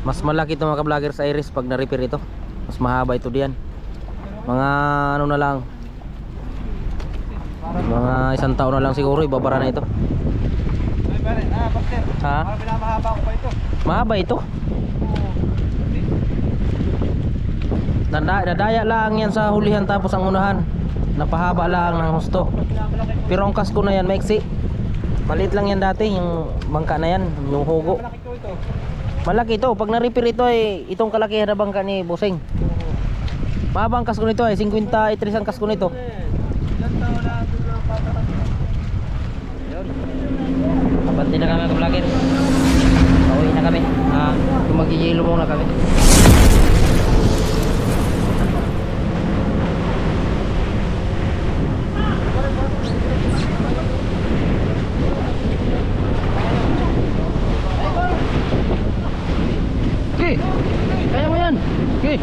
Mas malaki ito mga ka-vlogger sa Iris pag na-repair ito. Mas mahaba ito diyan. Mga ano na lang, mga isang taon na lang siguro ibabara na ito. Ha? Mahaba ko pa ito. Mahaba ito. Nadaya lang yan sa hulihan tapos ang unahan napahaba lang ng husto. Pero ang kasko na yan maiksi. Maliit lang yan dati, yung bangka na yan, yung hugo. Malaki ito, pag na-repair ito ay itong kalakihan na bangka ni Busing. Mahaba ang kasko nito ay 53 ang kasko nito. Abante na kami mga vlogger. Pauwi na kami. Mag-yelo muna kami. Okay, kaya mo yan. Okay.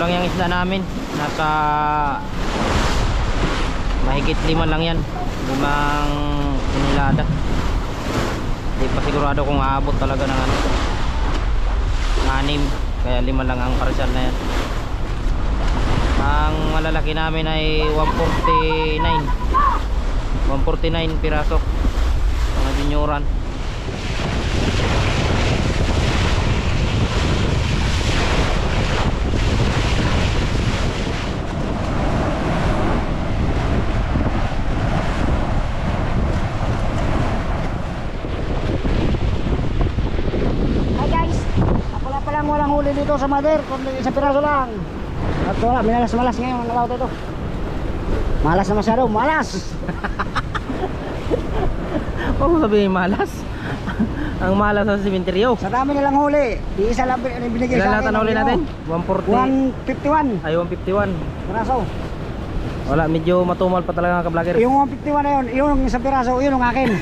lang yung isda namin. Nasa mahigit 5 lang yan. 5 tonelada. Hindi pa sigurado kung aabot talaga ng ano, 6. Kaya 5 lang ang parcel na yan. Ang malalaki namin ay 149 piraso. Mga junioran. Walang huli dito sa Mother, kundi sa piraso lang. At wala, malas ngayon ang laut ito. Malas na masyado, malas. Huwag mo sabihin malas. Ang malas sa simenteryo. Sa dami nilang huli, di isa lang binigay Ilan sa lahat akin. ang huli natin? 140. 151 Ay 151. piraso. Wala, medyo matumal pa talaga mga ka-vlogger. Yung 151 na yun, yung isang piraso, yun ang akin.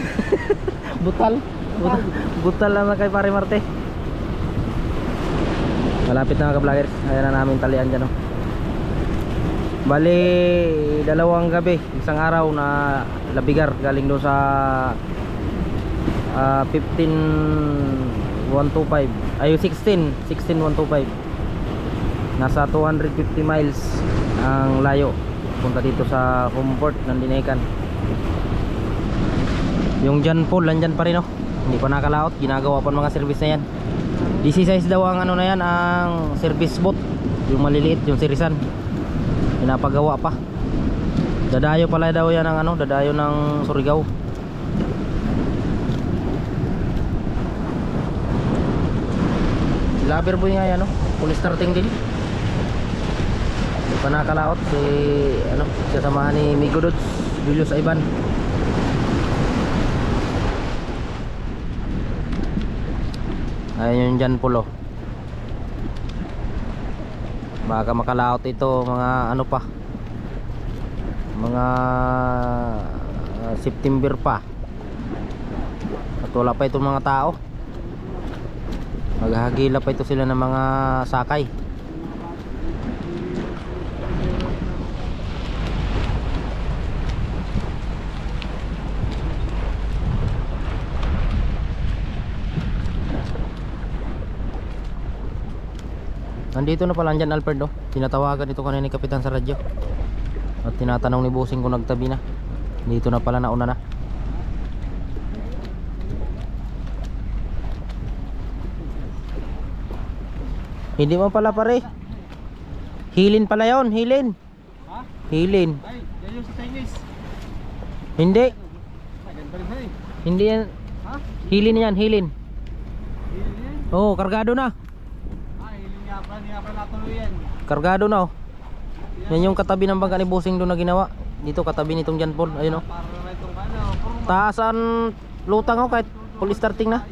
Butal. Butal lang na kay Pare Marte. Malapit na mga ka-vloggers. Ayan na namin talian dyan, oh. Bali 2 gabi, isang araw na labigar galing doon sa 15125. Ay 16125. Nasa 250 miles ang layo punta dito sa Comfort ng Dinakan. Yung John Paul nandyan pa rin, oh. Hindi pa nakalaot, ginagawa pa mga service na yan. DC size daw ang ano na yan, ang service boat. Yung maliliit, yung sirisan. Pinapagawa pa. Dadayo pala daw yan ng ano, dadayo ng Surigao. Laber boy nga yan, no? Full starting din. Hindi pa nakalaot si ano, kasamahan ni Migo Dods, Julius Ivan. Ayun yung dyan pulo. Baka makalaot ito mga ano pa, mga September pa. At wala pa itong mga tao. Maghahagila pa ito sila ng mga sakay. Nandito na pala andyan Alfred, oh. Tinatawagan ito kanina ni Kapitan sa radyo. At tinatanong ni Busing kung nagtabi na. Dito na pala, nauna na. Hindi mo pala pare. Hilin pala yon, hilin. Ha? Hilin. Ay, yan yung sa Chinese. Hindi. Ay, Hindi yan. ha? Hilin yan, hilin. Hilin? Oh, kargado na. Hilin nga pa, hindi nga pa natuloy yan. Kargado na, oh. Yan yung katabi ng bangka ni Busing doon na ginawa. Dito katabi nitong John Paul, ayun, oh. Para naman itong ano, Taasan lutang, oh, kahit full starting na.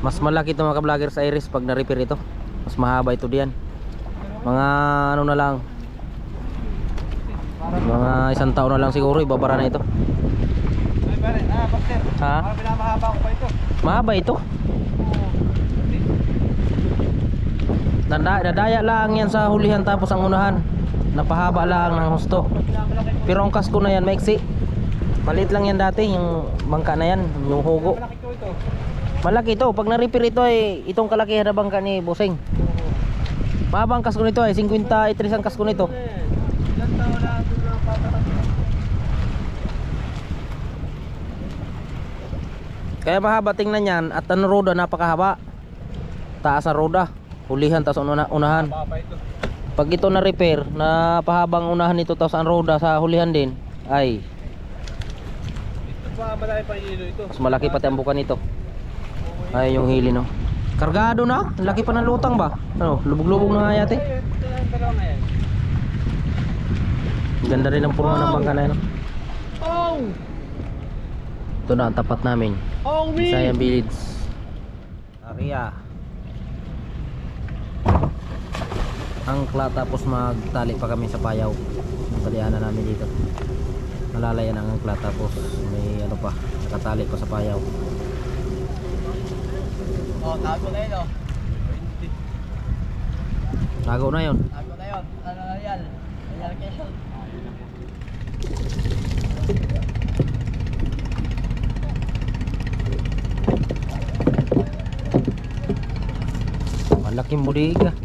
Mas malaki ito mga ka-vlogger sa Iris pag na-repair ito. Mas mahaba ito diyan. Mga ano na lang, mga 1 taon na lang siguro ibabara na ito. Ay pare, Pastor. Ha? Para pinamahaba ko pa ito. Mahaba ito. Nadaya lang yan sa hulihan, tapos ang unahan napahaba lang ng husto. Pero ang kasko na yan maiksi. Maliit lang yan dati, yung bangka na yan, yung hugo. Malaki ko ito. Malaki ito, pag na-repair ito ay itong kalakihan na bangka ni Busing. Mahaba ang kasko nito ay 53 ang kasko nito. Ilan taon na ito na papatak. Kaya mahaba tingnan yan, at ang roda napakahaba. Taas ang roda, hulihan tapos unahan. Papa ito. Pag ito na repair, napahabang unahan nito tapos ang roda sa hulihan din, ay Ito pa, malaki pa yung ilo ito. mas malaki pati ang buka nito. Ay yung hili, no. Kargado na, laki pa ng lutang ba? Ano, lubog-lubog na nga yate. Ito na yung dalawa na yan. Ganda rin ang purma ng bangka na yan, no? Oh! Ito na ang tapat namin, Oh me! Sayang Village area. Angkla, tapos magtali pa kami sa payaw. Talian na namin dito. Malalayan ang angkla, tapos may ano pa, nakatali pa sa payaw. Oh, tago na yun oh. Tago na yun. Tago na yun. Ano na yan? Real Quezon. Malaking budiga.